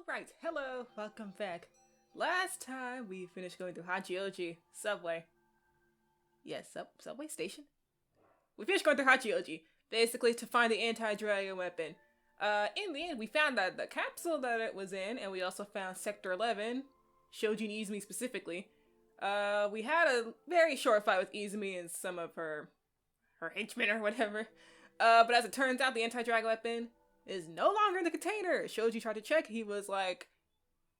Alright, hello, welcome back. Last time we finished going through Hachioji Subway. Yes, subway station? We finished going through Hachioji, basically to find the anti-dragon weapon. In the end, we found that the capsule that it was in, and we also found Sector 11, Shojin Izumi specifically. We had a very short fight with Izumi and some of her henchmen or whatever. But as it turns out, the anti-dragon weapon is no longer in the container. Shoji tried to check, he was like,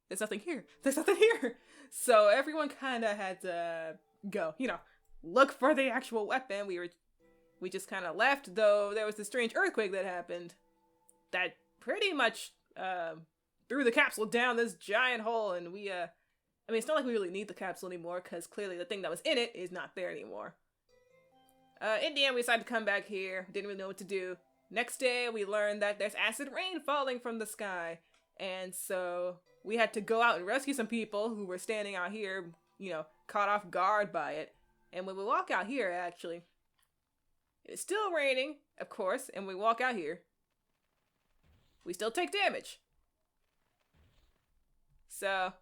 there's nothing here. There's nothing here. So everyone kind of had to go, look for the actual weapon. We just kind of left, though there was this strange earthquake that happened that pretty much threw the capsule down this giant hole, and it's not like we really need the capsule anymore, because clearly the thing that was in it is not there anymore. In the end, we decided to come back here. Didn't really know what to do. Next day, we learned that there's acid rain falling from the sky. And so we had to go out and rescue some people who were standing out here, caught off guard by it. And when we walk out here, actually, it's still raining, of course, and we walk out here, we still take damage. So,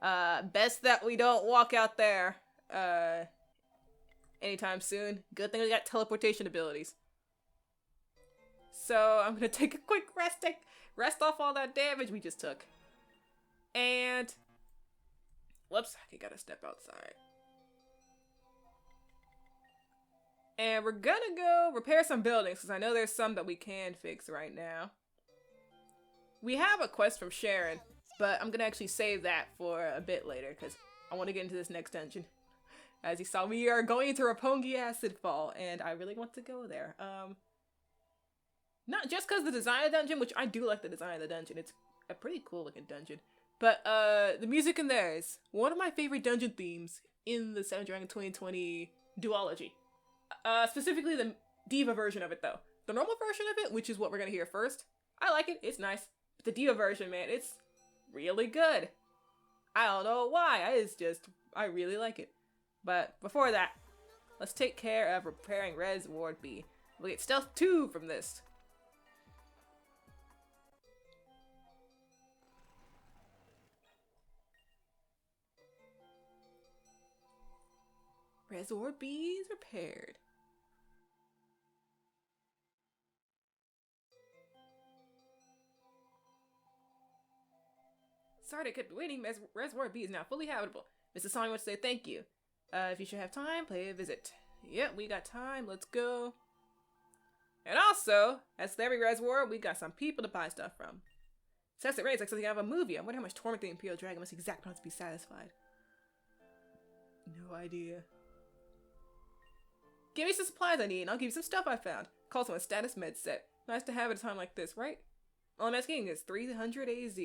best that we don't walk out there, anytime soon. Good thing we got teleportation abilities. So I'm gonna take a quick rest off all that damage we just took. And whoops, I gotta step outside. And we're gonna go repair some buildings, because I know there's some that we can fix right now. We have a quest from Sharon, but I'm gonna actually save that for a bit later, because I want to get into this next dungeon. As you saw, we are going into Roppongi Acidfall, and I really want to go there. Not just because the design of the dungeon, which I do like the design of the dungeon. It's a pretty cool looking dungeon. But the music in there is one of my favorite dungeon themes in the Seven Dragon 2020 duology. Specifically the Diva version of it, though. The normal version of it, which is what we're going to hear first, I like it. It's nice. But the Diva version, man, it's really good. I don't know why. I really like it. But before that, let's take care of repairing Res Ward B. We'll get Stealth 2 from this. Res Ward B is repaired. Sorry to keep waiting. Res Ward B is now fully habitable. Mr. Song wants to say thank you. If you should have time, pay a visit. Yep, we got time. Let's go. And also, as every Res Ward, we got some people to buy stuff from. Says it rains like something out of a movie. I wonder how much torment the Imperial Dragon must exact not to be satisfied. No idea. Give me some supplies I need, and I'll give you some stuff I found. Calls on a status med set. Nice to have at a time like this, right? All I'm asking is 300 AZ.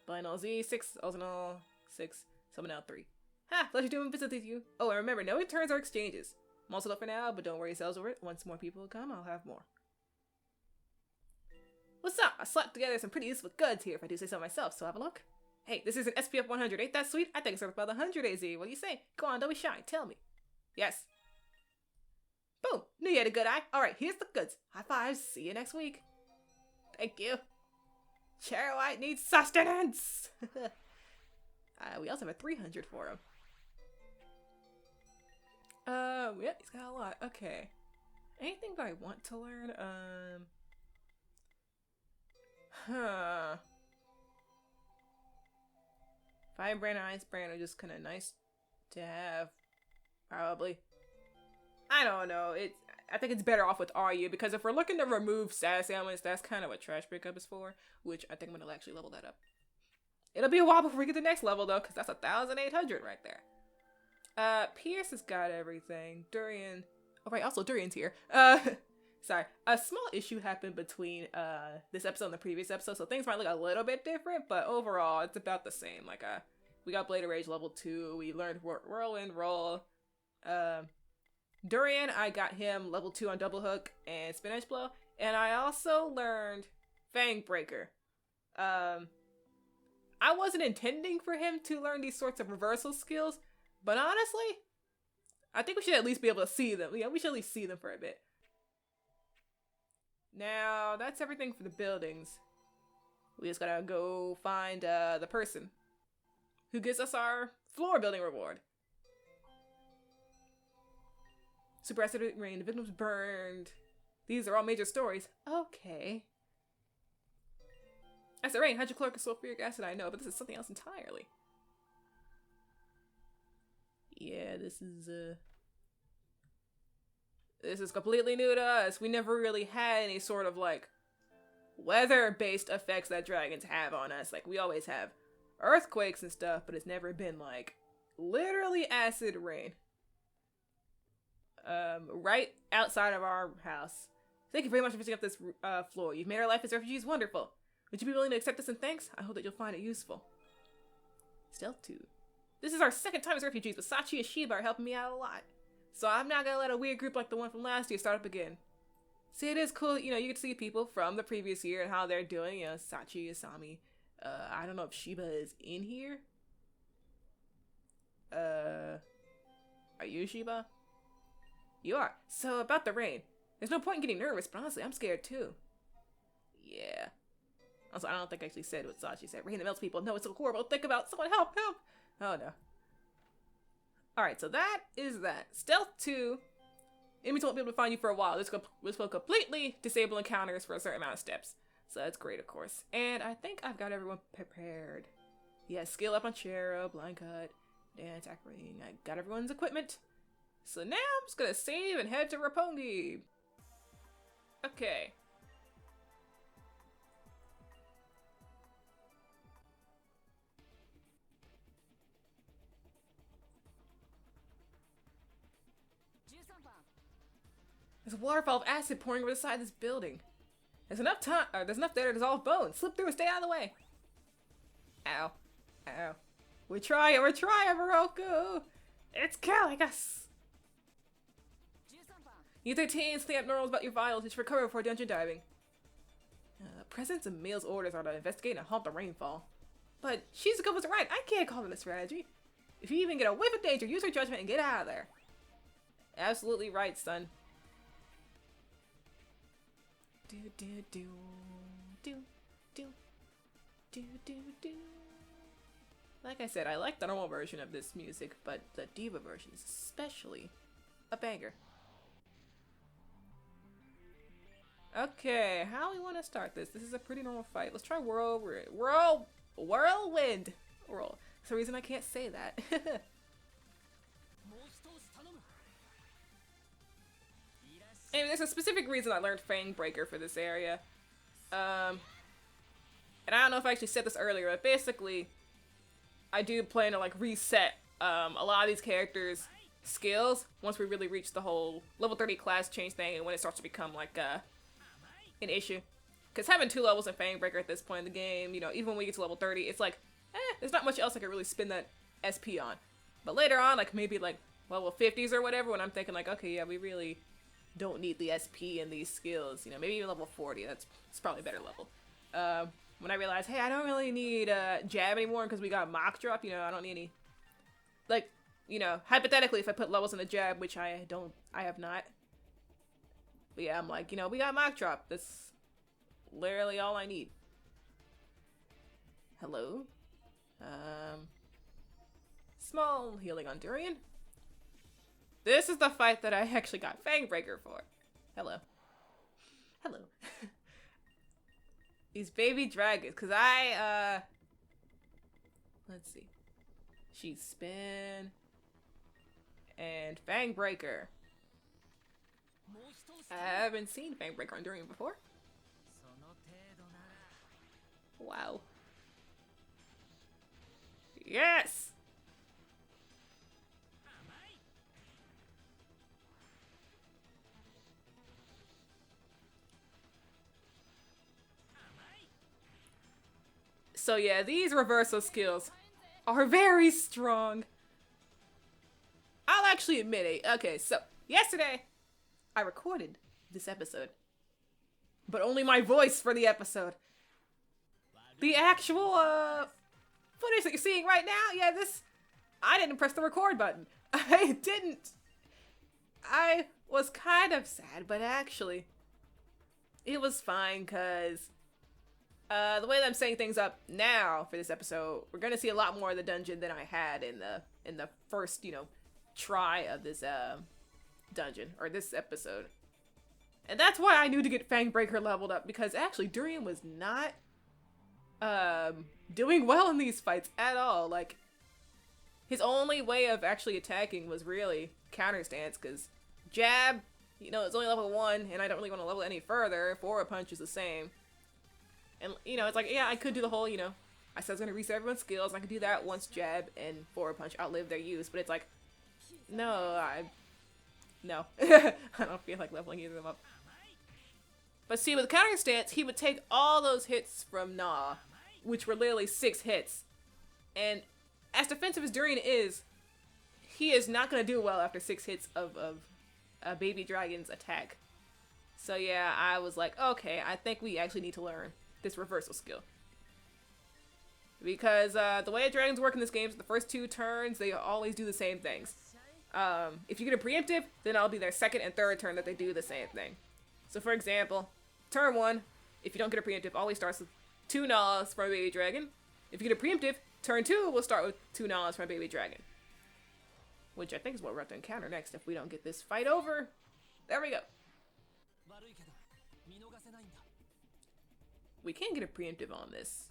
Blind Z, 6, Ozanol, 6, Summon out 3. Ha! Pleasure doing business with you. Oh, and remember, no returns or exchanges. I'm also up for now, but don't worry yourselves over it. Once more people come, I'll have more. What's up? I slapped together some pretty useful goods here, if I do say so myself, so have a look. Hey, this is an SPF 100. Ain't that sweet? I think it's worth about 100 AZ. What do you say? Go on, don't be shy. Tell me. Yes. Boom! Knew you had a good eye. Alright, here's the goods. High fives. See you next week. Thank you. Cherry White needs sustenance! We also have a 300 for him. Yeah, he's got a lot. Okay. Anything that I want to learn? Fire brand and ice brand are just kind of nice to have. Probably. I don't know. I think it's better off with RU, because if we're looking to remove status ailments, that's kind of what trash pickup is for, which I think I'm going to actually level that up. It'll be a while before we get to the next level, though, because that's 1,800 right there. Pierce has got everything. Durian. Oh, right, also Durian's here. Sorry. A small issue happened between this episode and the previous episode, so things might look a little bit different, but overall, it's about the same. Like, we got Blade of Rage level 2, we learned Whirlwind Roll. Durian, I got him level 2 on Double Hook and Spinach Blow, and I also learned Fang Breaker. I wasn't intending for him to learn these sorts of reversal skills, but honestly, I think we should at least be able to see them. Yeah, we should at least see them for a bit. Now, that's everything for the buildings. We just gotta go find the person who gives us our floor building reward. Super acid rain, the victims burned. These are all major stories. Okay. Acid rain, hydrochloric and sulfuric acid, I know, but this is something else entirely. Yeah, this is completely new to us. We never really had any sort of like weather-based effects that dragons have on us. Like we always have earthquakes and stuff, but it's never been like literally acid rain. Right outside of our house. Thank you very much for visiting up this floor. You've made our life as refugees wonderful. Would you be willing to accept this in thanks? I hope that you'll find it useful. Stealth 2. This is our second time as refugees, but Sachi and Shiba are helping me out a lot. So I'm not gonna let a weird group like the one from last year start up again. See, it is cool, you know, you get to see people from the previous year and how they're doing. You know, Sachi, Asami. I don't know if Shiba is in here. Are you Shiba? You are. So, about the rain. There's no point in getting nervous, but honestly, I'm scared too. Yeah. Also, I don't think I actually said what Sachi said. Rain that melts people. No, it's so horrible. Think about someone. Help, help. Oh, no. Alright, so that is that. Stealth 2. Enemies won't be able to find you for a while. This will completely disable encounters for a certain amount of steps. So that's great, of course. And I think I've got everyone prepared. Yeah, skill up on Cherub, blind cut, dance, attack ring. I got everyone's equipment. So now I'm just gonna save and head to Roppongi. Okay. There's a waterfall of acid pouring over the side of this building. There's enough time. There's enough there to dissolve bones. Slip through and stay out of the way. Ow. Ow. We're trying, Moroku. It's killing us. U13, stay up normals about your vials. You should recover before dungeon diving. President's and Mail's orders are to investigate and halt the rainfall. But Shizuka was right. I can't call it a strategy. If you even get a whiff of danger, use your judgment and get out of there. Absolutely right, son. Do do do do do do do do. Like I said, I like the normal version of this music, but the diva version is especially a banger. Okay, how we want to start this? This is a pretty normal fight. Let's try whirlwind. Whirl. That's the reason I can't say that. And there's a specific reason I learned Fang Breaker for this area. And I don't know if I actually said this earlier, but basically, I do plan to like reset a lot of these characters' skills once we really reach the whole level 30 class change thing and when it starts to become like an issue. Because having 2 levels in Fang Breaker at this point in the game, you know, even when we get to level 30, it's like, there's not much else I can really spend that SP on. But later on, like maybe like level 50s or whatever, when I'm thinking like, okay, yeah, we really don't need the SP in these skills, you know, maybe even level 40, it's probably a better level. When I realized, hey, I don't really need jab anymore because we got mock drop, you know, I don't need any, like, you know, hypothetically, if I put levels in the jab, which I have not, but yeah, I'm like, you know, we got mock drop, that's literally all I need. Hello? Small healing on Durian. This is the fight that I actually got Fang Breaker for. Hello. Hello. These baby dragons, because let's see. She's Spin. And Fang Breaker. I haven't seen Fang Breaker on Durian before. Wow. Yes! So yeah, these reversal skills are very strong. I'll actually admit it. Okay, so yesterday I recorded this episode, but only my voice for the episode. The actual footage that you're seeing right now, yeah, I didn't press the record button. I didn't. I was kind of sad, but actually it was fine because The way that I'm setting things up now for this episode, we're gonna see a lot more of the dungeon than I had in the first, you know, try of this dungeon or this episode. And that's why I knew to get Fangbreaker leveled up, because actually Durian was not doing well in these fights at all. Like, his only way of actually attacking was really counter stance, because jab, you know, it's only level 1, and I don't really want to level it any further. Forward punch is the same. And, you know, it's like, yeah, I could do the whole, you know, I said I was going to reset everyone's skills, and I could do that once jab and forward punch outlive their use, but it's like, no, no. I don't feel like leveling either of them up. But see, with counter stance, he would take all those hits from Na, which were literally 6 hits. And as defensive as Durian is, he is not going to do well after 6 hits of a baby dragon's attack. So yeah, I was like, okay, I think we actually need to learn this reversal skill. Because the way dragons work in this game is the first 2 turns, they always do the same things. If you get a preemptive, then I'll be their second and third turn that they do the same thing. So for example, turn 1, if you don't get a preemptive, always starts with 2 Naws from a baby dragon. If you get a preemptive, turn 2 will start with 2 Naws from a baby dragon. Which I think is what we're about to encounter next if we don't get this fight over. There we go. We can get a preemptive on this.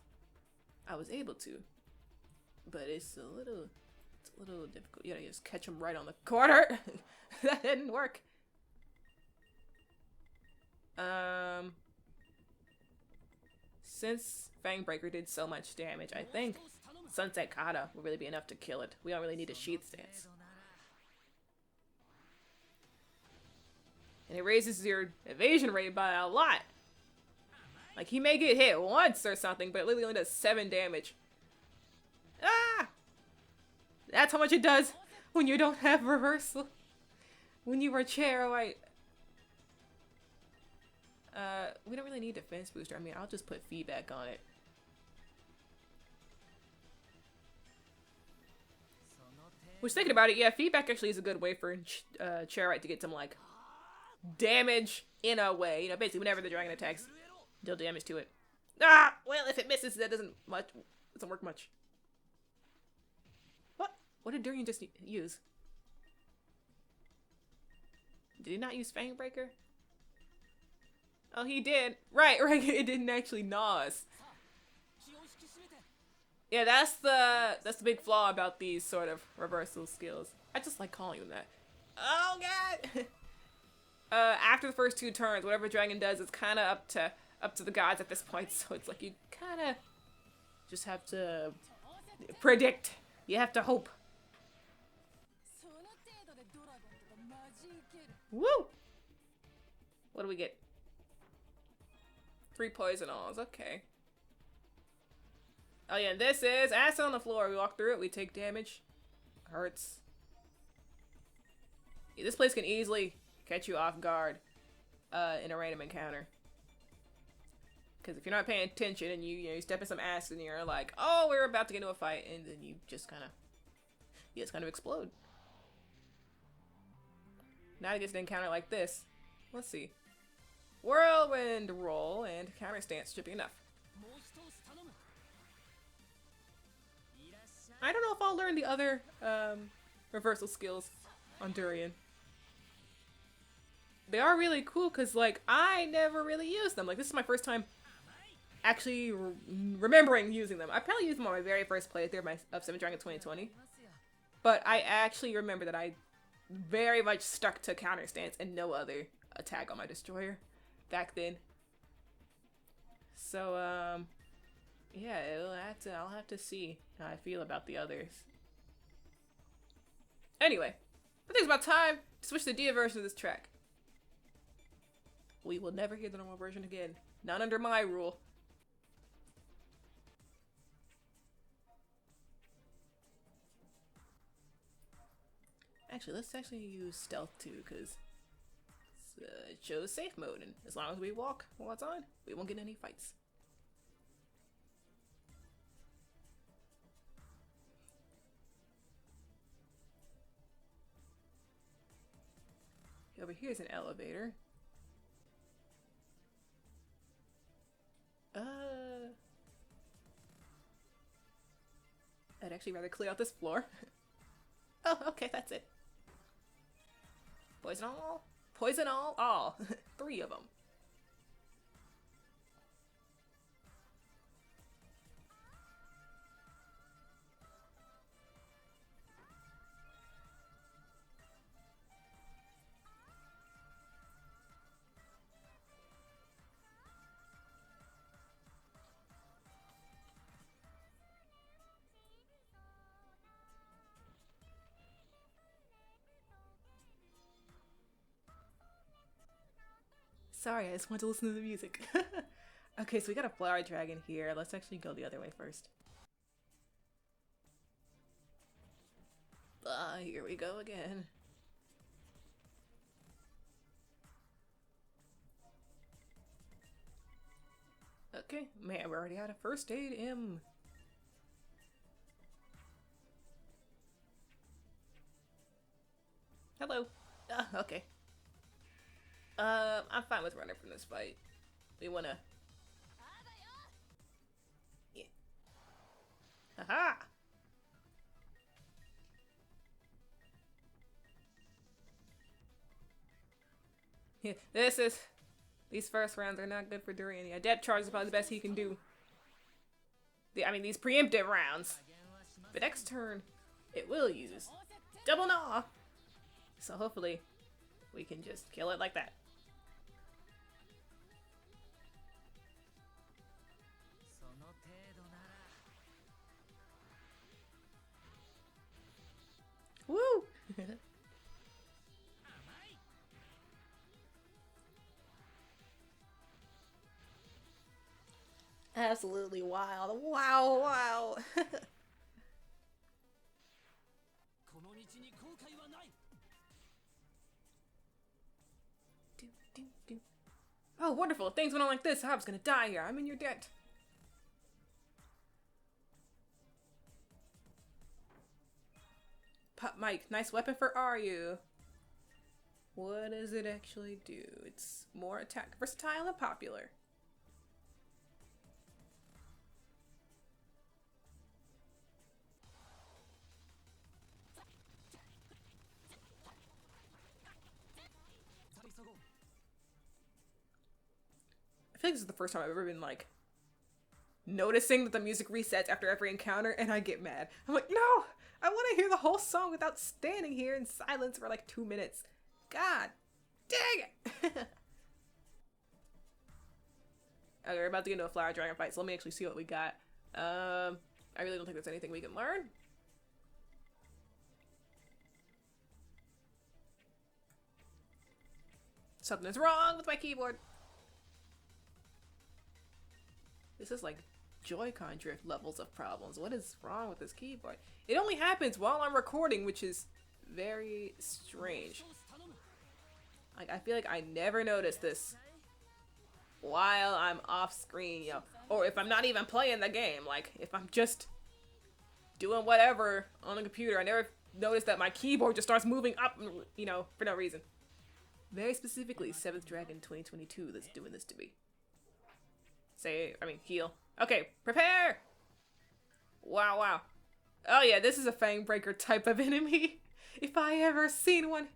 I was able to. But it's a little difficult. You gotta just catch him right on the corner. That didn't work. Since Fangbreaker did so much damage, I think Sunset Kata will really be enough to kill it. We don't really need a sheath stance. And it raises your evasion rate by a lot. Like, he may get hit once or something, but it literally only does 7 damage. Ah! That's how much it does when you don't have reversal. When you are Chair-White. We don't really need defense booster. I mean, I'll just put feedback on it. Which, thinking about it, yeah, feedback actually is a good way for Chair-White to get some, like, damage in a way. You know, basically, whenever the dragon attacks, deal damage to it. Ah! Well, if it misses, that doesn't work much. What did Durian just use? Did he not use Fangbreaker? Oh, he did. Right. It didn't actually gnaw us. Yeah, that's the big flaw about these sort of reversal skills. I just like calling them that. Oh god. After the first 2 turns, whatever dragon does is kind of up to the gods at this point. So it's like you kind of just have to predict. You have to hope. Woo! What do we get? 3 poison alls. Okay. Oh yeah, this is acid on the floor. We walk through it, we take damage. Hurts. Yeah, this place can easily catch you off guard in a random encounter. Because if you're not paying attention and you step in some acid and you're like, oh, we're about to get into a fight, and then you just kind of explode. Now it gets an encounter like this. Let's see. Whirlwind roll and counter stance should be enough. I don't know if I'll learn the other reversal skills on Durian. They are really cool because, like, I never really used them. Like, this is my first time actually remembering using them. I probably used them on my very first playthrough of Seven Dragon 2020. But I actually remember that I very much stuck to counter stance and no other attack on my destroyer back then. So, yeah, I'll have to see how I feel about the others. Anyway, I think it's about time to switch to the Dia version of this track. We will never hear the normal version again. Not under my rule. Actually, let's actually use stealth too, because it shows safe mode, and as long as we walk while it's on, we won't get any fights. Over here's an elevator. actually rather clear out this floor. Oh, okay, that's it. Poison all? Poison all? All. 3 of them. Sorry, I just want to listen to the music. Okay, so we got a flower dragon here. Let's actually go the other way first. Here we go again. Okay, man, we're already out of first aid him. Hello. Okay. I'm fine with running from this fight. We wanna... Yeah. Haha! Yeah, these first rounds are not good for Durian. Yeah, depth charge is probably the best he can do. I mean, these preemptive rounds. But next turn, it will use double gnaw. So hopefully, we can just kill it like that. Woo! Absolutely wild. Wow, wow. Oh, wonderful. If things went on like this, I was gonna die here. I'm in your debt. Pop Mike, nice weapon for Aryu. What does it actually do? It's more attack versatile and popular. I feel like this is the first time I've ever been like noticing that the music resets after every encounter and I get mad. I'm like, no! I want to hear the whole song without standing here in silence for like 2 minutes. God dang it! Okay, we're about to get into a flower dragon fight, so let me actually see what we got. I really don't think there's anything we can learn. Something's wrong with my keyboard. This is like Joy-Con drift levels of problems. What is wrong with this keyboard? It only happens while I'm recording, which is very strange. Like, I feel like I never notice this while I'm off screen, you know, or if I'm not even playing the game. Like, if I'm just doing whatever on the computer, I never notice that my keyboard just starts moving up, you know, for no reason. Very specifically, 7th Dragon 2022 that's doing this to me. Heal. Okay, prepare! Wow, wow. Oh yeah, this is a Fang Breaker type of enemy. If I ever seen one.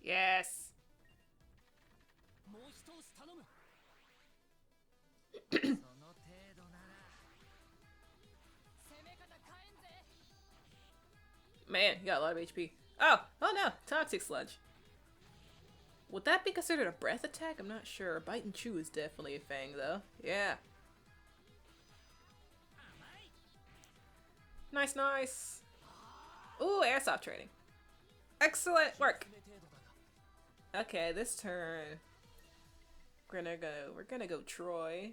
Yes. Man, you got a lot of HP. Oh no, Toxic Sludge. Would that be considered a breath attack? I'm not sure. Bite and Chew is definitely a Fang, though. Yeah. Nice, nice. Ooh, airsoft training. Excellent work. Okay, this turn we're gonna go Troy.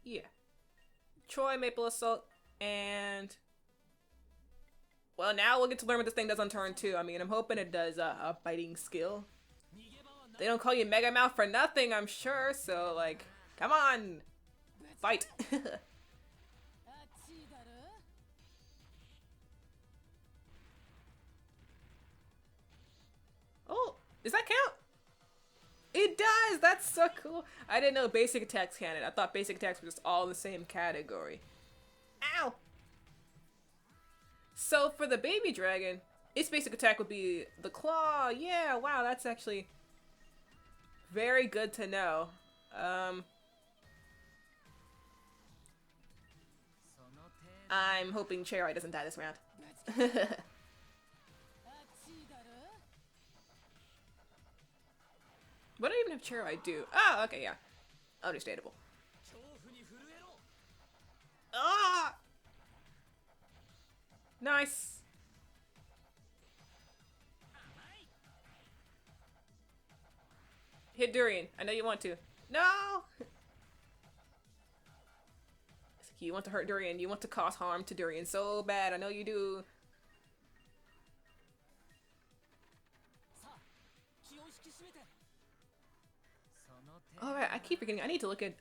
Yeah. Troy, Maple Assault, and well, now we'll get to learn what this thing does on turn 2. I mean, I'm hoping it does a biting skill. They don't call you Mega Mouth for nothing, I'm sure, so like, come on! Fight! Oh, does that count? It does! That's so cool. I didn't know basic attacks counted. I thought basic attacks were just all in the same category. Ow! So for the baby dragon, its basic attack would be the claw. Yeah, wow, that's actually very good to know. I'm hoping Cherry doesn't die this round. What do I even have Cherry do? Oh, okay, yeah. Understandable. Ah! Nice. Hit Durian. I know you want to. No! You want to hurt Durian. You want to cause harm to Durian so bad. I know you do. Alright, I keep forgetting. I need to look at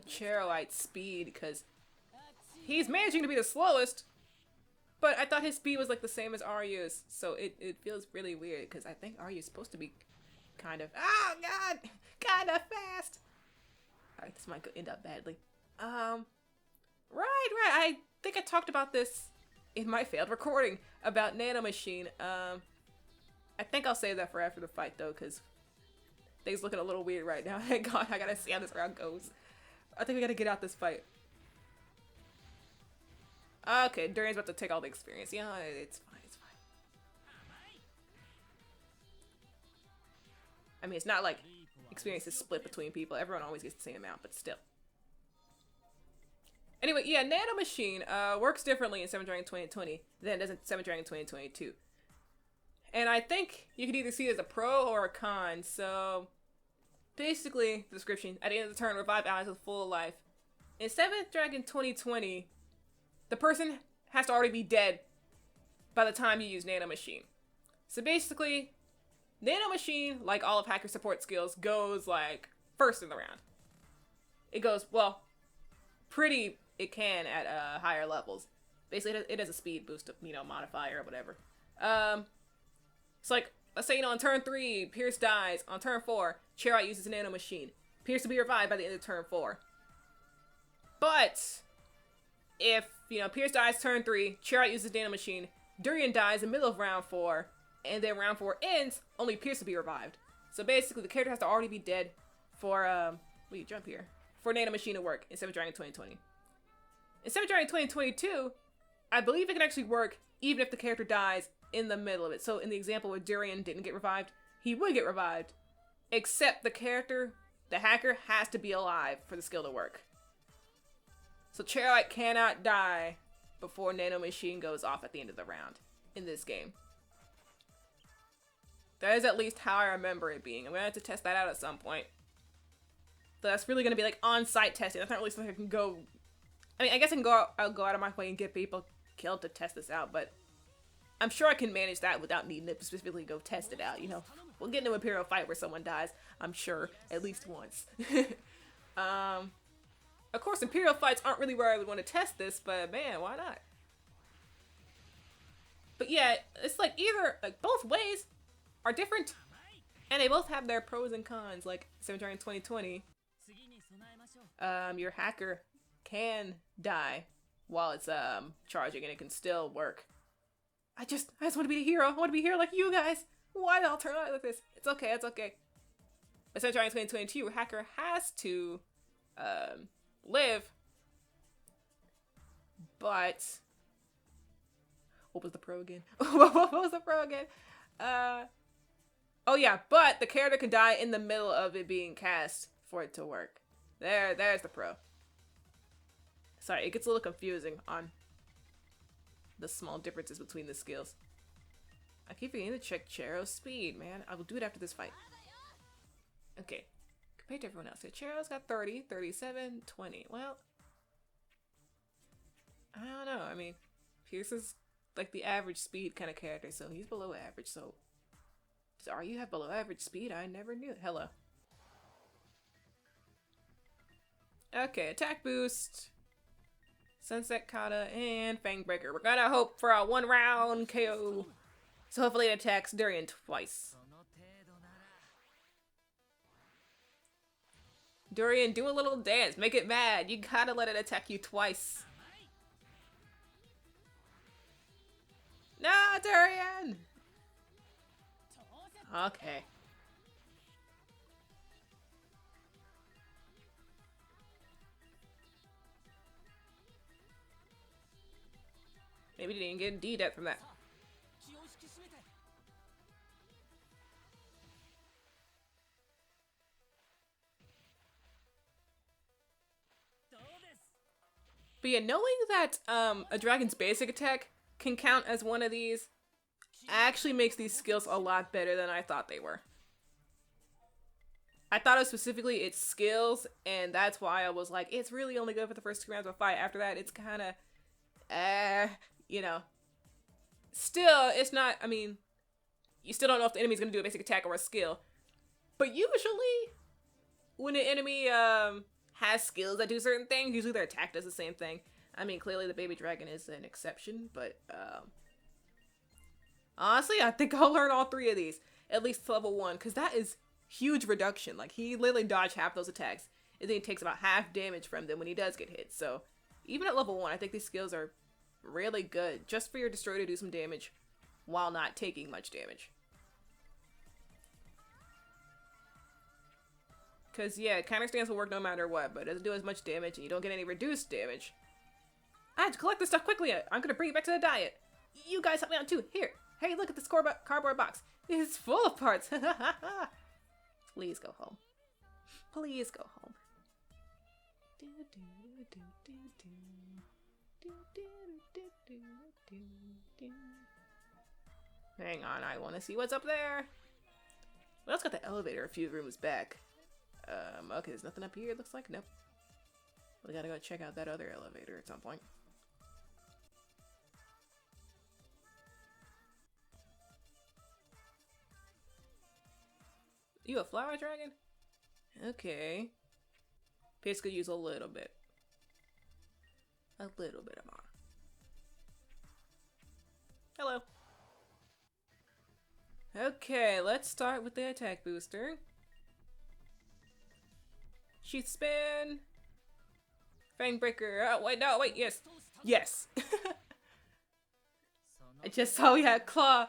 Charoite's speed because he's managing to be the slowest. But I thought his speed was like the same as Aryu's. So it feels really weird because I think Aryu's supposed to be kind of... Oh, God! Kind of fast! Alright, this might end up badly. Right. I think I talked about this in my failed recording about Nanomachine. I think I'll save that for after the fight though, because things looking a little weird right now. Thank God, I gotta see how this round goes. I think we gotta get out this fight. Okay, Durian's about to take all the experience. Yeah, it's fine. It's fine. I mean, it's not like experience is split between people. Everyone always gets the same amount, but still. Anyway, yeah, Nanomachine works differently in 7th Dragon 2020 than it does in 7th Dragon 2022. And I think you can either see it as a pro or a con. So, basically, the description, at the end of the turn, revive allies with full life. In 7th Dragon 2020, the person has to already be dead by the time you use Nanomachine. So basically, Nanomachine, like all of Hacker support skills, goes like first in the round. It goes, well, pretty... It can at higher levels. Basically, it has a speed boost, modifier or whatever. It's like, let's say, on turn 3, Pierce dies. On turn 4, Charoite uses an Nanomachine. Pierce will be revived by the end of turn 4. But, if, Pierce dies turn 3, Charoite uses Nanomachine, Durian dies in the middle of round 4, and then round 4 ends, only Pierce will be revived. So basically, the character has to already be dead for, jump here. For Nanomachine to work in 7th Dragon 2020. In 7th Dragon 2022, I believe it can actually work even if the character dies in the middle of it. So in the example where Durian didn't get revived, he would get revived. Except the character, the hacker, has to be alive for the skill to work. So Charoite cannot die before Nanomachine goes off at the end of the round in this game. That is at least how I remember it being. I'm gonna have to test that out at some point. So that's really gonna be like on-site testing. That's not really something I can go... I mean, I guess I'll go out of my way and get people killed to test this out, but I'm sure I can manage that without needing to specifically go test it out, We'll get into an Imperial fight where someone dies, I'm sure, at least once. Of course, Imperial fights aren't really where I would want to test this, but man, why not? But yeah, it's like both ways are different, and they both have their pros and cons, like 7th Dragon 2020. Your hacker can die while it's charging and it can still work. I just want to be the hero. I want to be a hero like you guys. Why did I turn out like this? It's okay. But since trying 2022, your hacker has to live. But what was the pro again? What was the pro again? Oh yeah, but the character can die in the middle of it being cast for it to work. There's the pro. Sorry, it gets a little confusing on the small differences between the skills. I keep forgetting to check Chero's speed, man. I will do it after this fight. Okay. Compared to everyone else. So Chero's got 30, 37, 20. Well, I don't know. I mean, Pierce is like the average speed kind of character, so he's below average. So, are you have below average speed? I never knew. Hello. Okay, attack boost. Sunset Kata, and Fangbreaker. We're gonna hope for a 1-round KO. So hopefully it attacks Durian twice. Durian, do a little dance. Make it mad. You gotta let it attack you twice. No, Durian! Okay. Maybe you didn't get D-Dep from that. But yeah, knowing that a dragon's basic attack can count as one of these actually makes these skills a lot better than I thought they were. I thought it was specifically its skills, and that's why I was like, it's really only good for the first 2 rounds of a fight. After that, it's kind of, you know. Still, it's not, I mean, you still don't know if the enemy's going to do a basic attack or a skill. But usually, when an enemy has skills that do certain things, usually their attack does the same thing. I mean, clearly the baby dragon is an exception, but honestly, I think I'll learn all 3 of these, at least to level 1, because that is huge reduction. Like, he literally dodged half those attacks, and then he takes about half damage from them when he does get hit. So, even at level 1, I think these skills are really good, just for your destroyer to do some damage while not taking much damage. Because, yeah, counter stance will work no matter what, but it doesn't do as much damage, and you don't get any reduced damage. I have to collect this stuff quickly. I'm going to bring it back to the diet. You guys help me out too. Here. Hey, look at this cardboard box. It's full of parts. Please go home. Please go home. Hang on, I want to see what's up there. Well, it's got the elevator a few rooms back. Okay, there's nothing up here, it looks like. Nope. We gotta go check out that other elevator at some point. You a flower dragon? Okay. Basically use a little bit. A little bit of mana. Hello. Okay, let's start with the attack booster. Sheath spin. Fang breaker. Oh, wait, no, wait, yes. Yes. I just saw we had claw.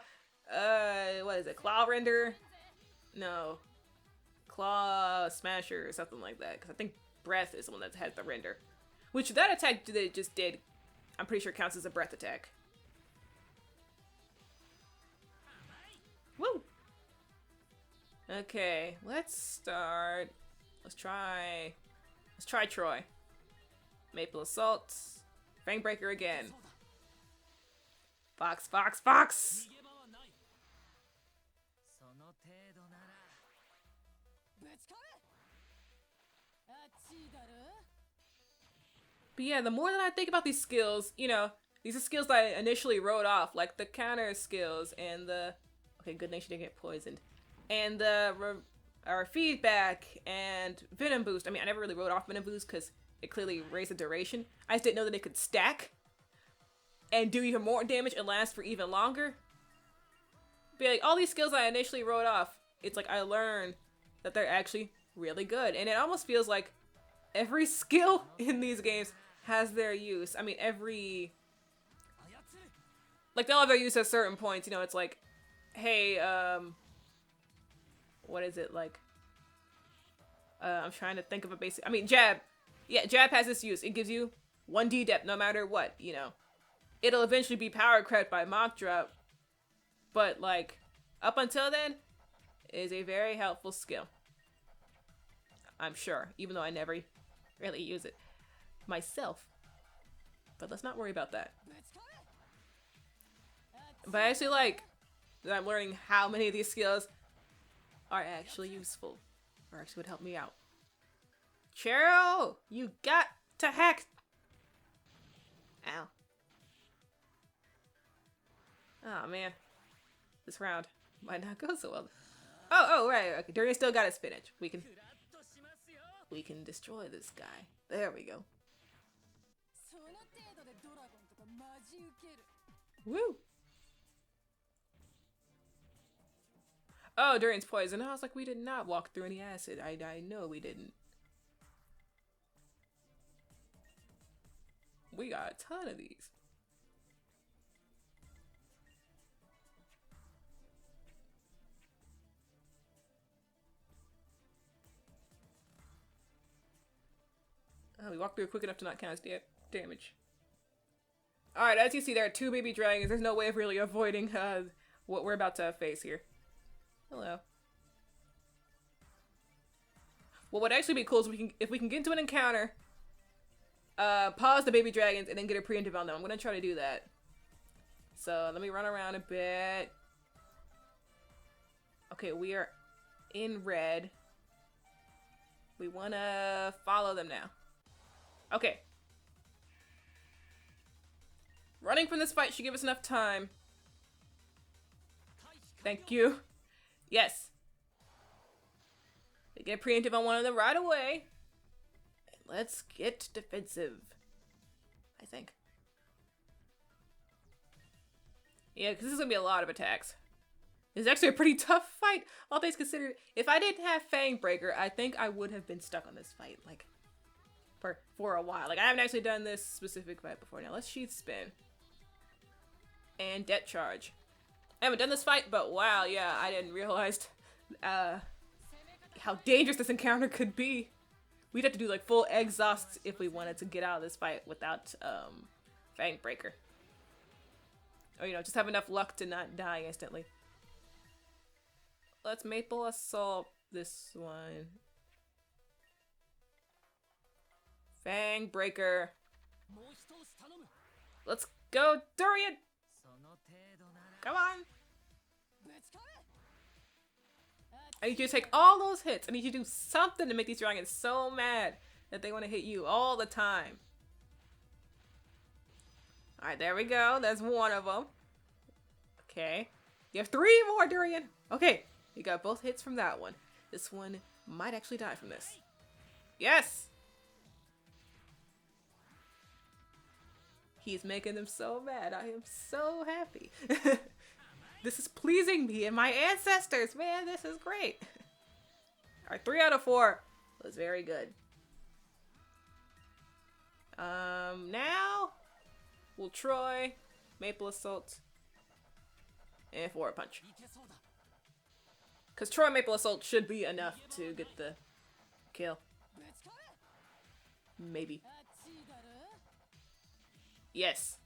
What is it? Claw render? No. Claw smasher or something like that. Because I think breath is the one that has the render. Which that attack that it just did, I'm pretty sure counts as a breath attack. Woo! Okay, let's start. Let's try Troy. Maple Assault. Fang Breaker again. Fox, Fox, Fox! But yeah, the more that I think about these skills, you know, these are skills that I initially wrote off, like the counter skills and the... Okay, good thing she didn't get poisoned. And the feedback and venom boost. I mean, I never really wrote off venom boost because it clearly raised the duration. I just didn't know that it could stack and do even more damage and last for even longer. But like, all these skills I initially wrote off, it's like I learned that they're actually really good. And it almost feels like every skill in these games has their use. I mean, like, they'll have their use at certain points. You know, it's like, hey, what is it, like, I'm trying to think of a basic, I mean, jab. Yeah, jab has this use. It gives you 1d depth no matter what, you know. It'll eventually be power crept by mock drop, but, like, up until then, it is a very helpful skill. I'm sure, even though I never really use it myself. But let's not worry about that. But I actually like that I'm learning how many of these skills are actually useful, or actually would help me out. Cheryl, you got to hack. Ow. Oh man, this round might not go so well. Oh, right. Okay, Durian still got his spinach. We can destroy this guy. There we go. Woo. Oh, Durian's poison. I was like, we did not walk through any acid. I know we didn't. We got a ton of these. We walked through quick enough to not count as damage. Alright, as you see, there are 2 baby dragons. There's no way of really avoiding what we're about to face here. Hello. What would actually be cool is if we can get into an encounter, pause the baby dragons, and then get a preemptive on them. I'm gonna try to do that. So let me run around a bit. Okay, we are in red. We wanna follow them now. Okay. Running from this fight should give us enough time. Thank you. Yes. They get preemptive on one of them right away. And let's get defensive. I think. Yeah, because this is going to be a lot of attacks. It's actually a pretty tough fight, all things considered. If I didn't have Fang Breaker, I think I would have been stuck on this fight, like, for a while. Like, I haven't actually done this specific fight before. Now, let's Sheath Spin. And Debt Charge. I haven't done this fight, but wow, yeah, I didn't realize how dangerous this encounter could be. We'd have to do, like, full exhausts if we wanted to get out of this fight without, Fang Breaker. Or, you know, just have enough luck to not die instantly. Let's Maple Assault this one. Fang Breaker. Let's go, Durian! Come on! I need you to take all those hits. I need you to do something to make these dragons so mad that they want to hit you all the time. Alright, there we go. That's one of them. Okay. You have 3 more, Durian! Okay. You got both hits from that one. This one might actually die from this. Yes! He's making them so mad. I am so happy. This is pleasing me and my ancestors. Man, this is great. Alright, 3 out of 4 was very good. Now we'll Troy, Maple Assault, and Forward Punch. Because Troy Maple Assault should be enough to get the kill. Maybe. Yes.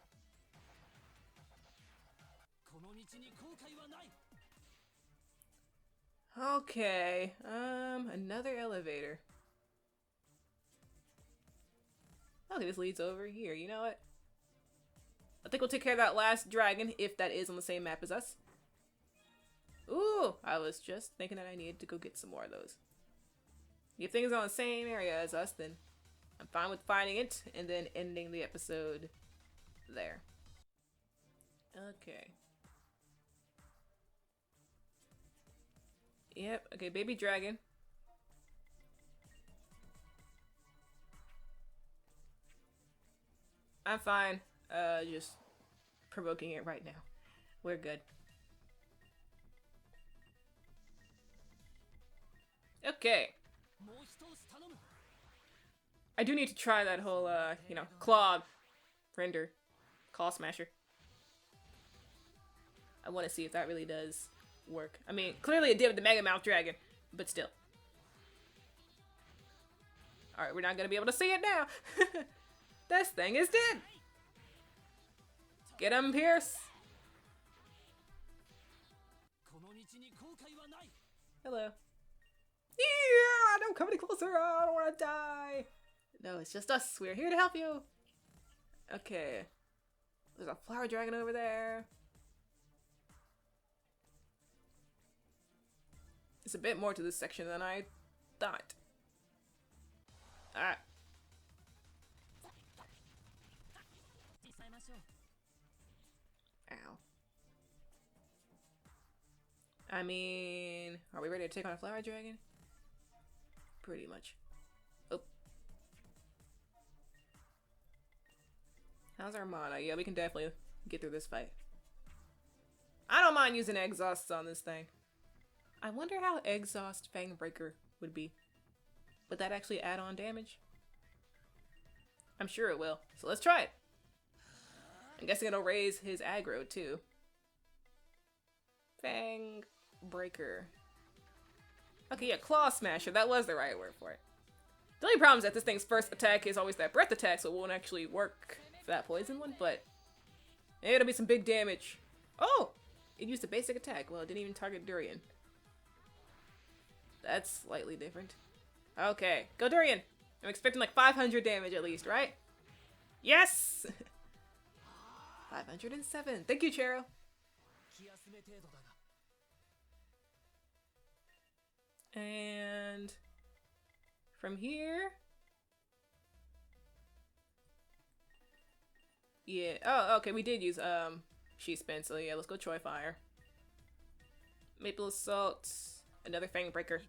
Okay. Another elevator. Okay, this leads over here. You know what? I think we'll take care of that last dragon, if that is on the same map as us. Ooh, I was just thinking that I needed to go get some more of those. If things are on the same area as us, then I'm fine with finding it and then ending the episode there. Okay. Yep, okay, baby dragon. I'm fine. Just provoking it right now. We're good. Okay. I do need to try that whole, you know, claw render. Claw smasher. I want to see if that really does work. I mean, clearly it did with the Mega Mouth Dragon, but still. Alright, we're not going to be able to see it now. This thing is dead. Get him, Pierce. Hello. Yeah, don't come any closer. I don't want to die. No, it's just us. We're here to help you. Okay. There's a flower dragon over there. There's a bit more to this section than I thought. Alright. Ow. I mean, are we ready to take on a flower dragon? Pretty much. Oh. How's our mana? Yeah, we can definitely get through this fight. I don't mind using exhausts on this thing. I wonder how exhaust Fang Breaker would be. Would that actually add on damage? I'm sure it will. So let's try it. I'm guessing it'll raise his aggro too. Fang Breaker. Okay, yeah, Claw Smasher. That was the right word for it. The only problem is that this thing's first attack is always that breath attack, so it won't actually work for that poison one, but it'll be some big damage. Oh! It used a basic attack. Well, it didn't even target Durian. That's slightly different. Okay, go Durian! I'm expecting like 500 damage at least, right? Yes! 507. Thank you, Chero. And from here, yeah. Oh, okay. We did use Sheath Spin, so yeah. Let's go Troy Fire. Maple Assault. Another Fang Breaker.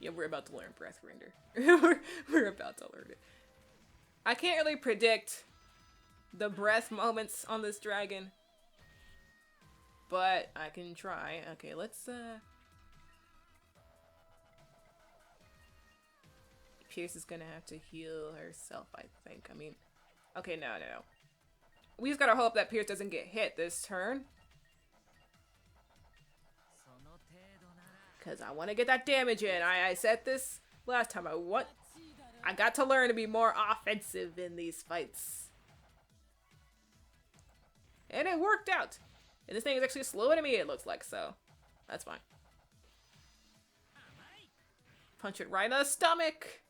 Yeah, we're about to learn Breath Render. we're about to learn it. I can't really predict the breath moments on this dragon, but I can try. Okay, let's Pierce is gonna have to heal herself, I think. I mean, okay, no. We just gotta hope that Pierce doesn't get hit this turn. Because I want to get that damage in. I said this last time. I got to learn to be more offensive in these fights. And it worked out. And this thing is actually a slow enemy, it looks like, so that's fine. Punch it right in the stomach.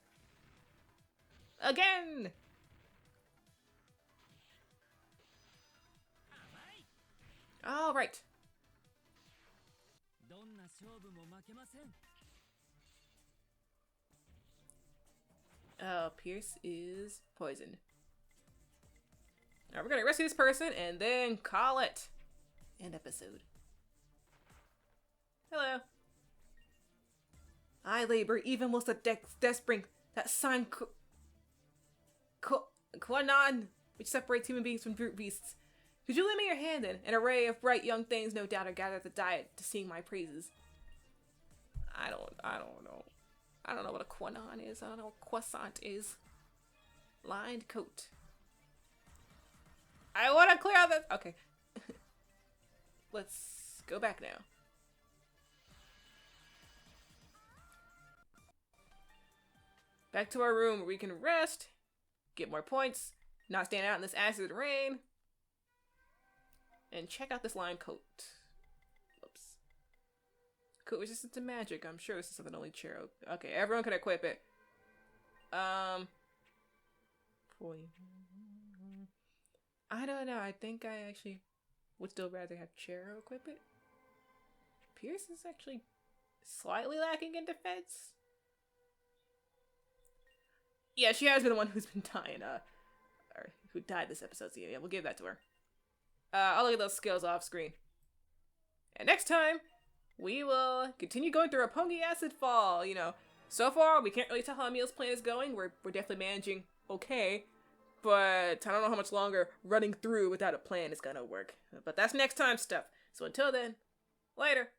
Again. All right. Oh, Pierce is poisoned. Now we're gonna rescue this person and then call it end episode. Hello. I labor even whilst the death spring that sign Quanon, which separates human beings from brute beasts. Could you lend me your hand then? An array of bright young things no doubt are gathered at the diet to sing my praises. I don't know. I don't know what a Quanon is. I don't know what croissant is. Lined coat. I want to clear out that. Okay. Let's go back now. Back to our room where we can rest, get more points, not stand out in this acid rain, and check out this lined coat. Whoops. Coat resistant to magic. I'm sure this is something only Chero. Okay, everyone can equip it. I don't know. I think I actually would still rather have Chero equip it. Pierce is actually slightly lacking in defense. Yeah, she has been the one who's been dying, or who died this episode, so yeah, we'll give that to her. I'll look at those skills off screen. And next time, we will continue going through Roppongi Acidfall. You know, so far, we can't really tell how Emil's plan is going. We're definitely managing okay, but I don't know how much longer running through without a plan is gonna work. But that's next time stuff. So until then, later.